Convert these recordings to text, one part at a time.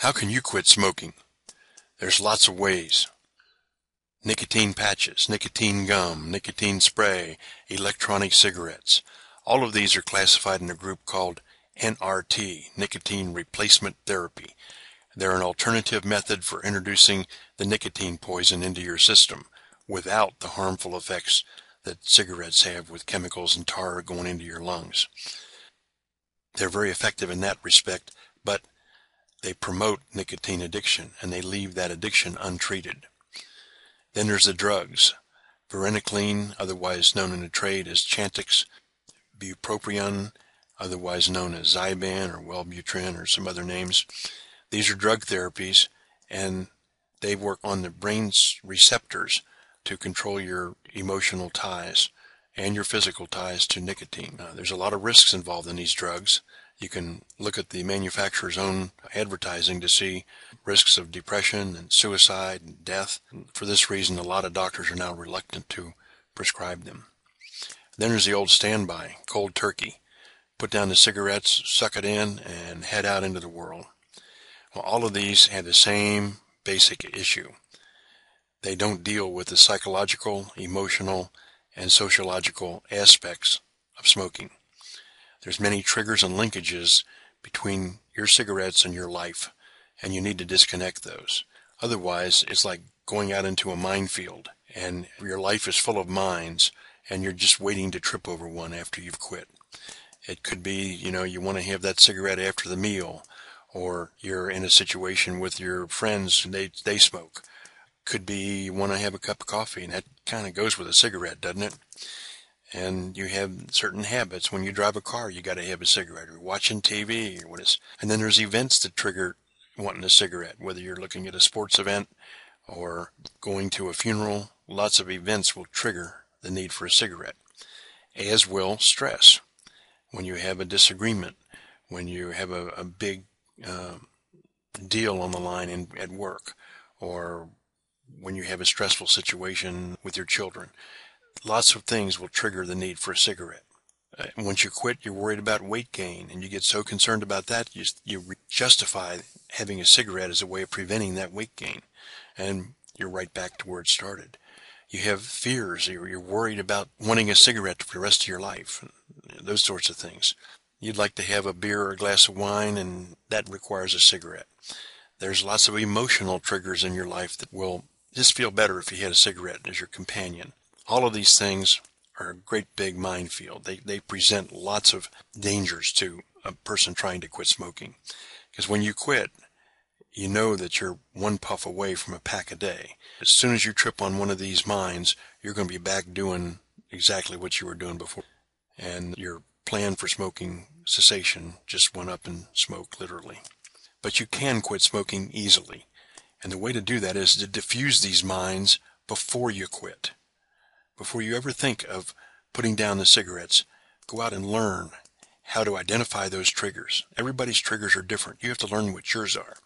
How can you quit smoking? There's lots of ways. Nicotine patches, nicotine gum, nicotine spray, electronic cigarettes. All of these are classified in a group called NRT, nicotine replacement therapy. They're an alternative method for introducing the nicotine poison into your system without the harmful effects that cigarettes have with chemicals and tar going into your lungs. They're very effective in that respect, but they promote nicotine addiction, and they leave that addiction untreated. Then there's the drugs. Varenicline, otherwise known in the trade as Chantix, bupropion, otherwise known as Zyban or Wellbutrin or some other names. These are drug therapies, and they work on the brain's receptors to control your emotional ties and your physical ties to nicotine. There's a lot of risks involved in these drugs. You can look at the manufacturer's own advertising to see risks of depression and suicide and death. For this reason, a lot of doctors are now reluctant to prescribe them. Then there's the old standby, cold turkey. Put down the cigarettes, suck it in, and head out into the world. Well, all of these have the same basic issue. They don't deal with the psychological, emotional, and sociological aspects of smoking. There's many triggers and linkages between your cigarettes and your life, and you need to disconnect those. Otherwise, it's like going out into a minefield, and your life is full of mines, and you're just waiting to trip over one after you've quit. It could be, you want to have that cigarette after the meal, or you're in a situation with your friends and they smoke. Could be you want to have a cup of coffee, and that kind of goes with a cigarette, doesn't it? And you have certain habits. When you drive a car, you got to have a cigarette, or watching TV, or what is. And then there's events that trigger wanting a cigarette, whether you're looking at a sports event or going to a funeral. Lots of events will trigger the need for a cigarette, as will stress. When you have a disagreement, when you have a big deal on the line at work, or when you have a stressful situation with your children. Lots of things will trigger the need for a cigarette. Once you quit, you're worried about weight gain, and you get so concerned about that, you justify having a cigarette as a way of preventing that weight gain, and you're right back to where it started. You have fears, you're worried about wanting a cigarette for the rest of your life, those sorts of things. You'd like to have a beer or a glass of wine, and that requires a cigarette. There's lots of emotional triggers in your life that will just feel better if you had a cigarette as your companion. All of these things are a great big minefield. They present lots of dangers to a person trying to quit smoking. Because when you quit, you know that you're one puff away from a pack a day. As soon as you trip on one of these mines, you're going to be back doing exactly what you were doing before. And your plan for smoking cessation just went up in smoke, literally. But you can quit smoking easily. And the way to do that is to diffuse these mines before you quit. Before you ever think of putting down the cigarettes, go out and learn how to identify those triggers. Everybody's triggers are different. You have to learn what yours are,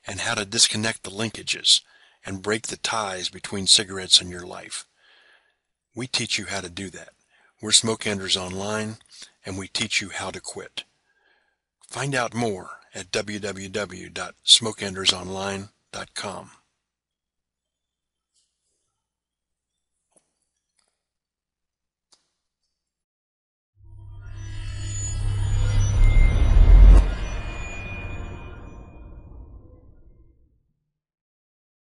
and how to disconnect the linkages and break the ties between cigarettes and your life. We teach you how to do that. We're Smoke Enders Online, and we teach you how to quit. Find out more at www.smokeendersonline.com.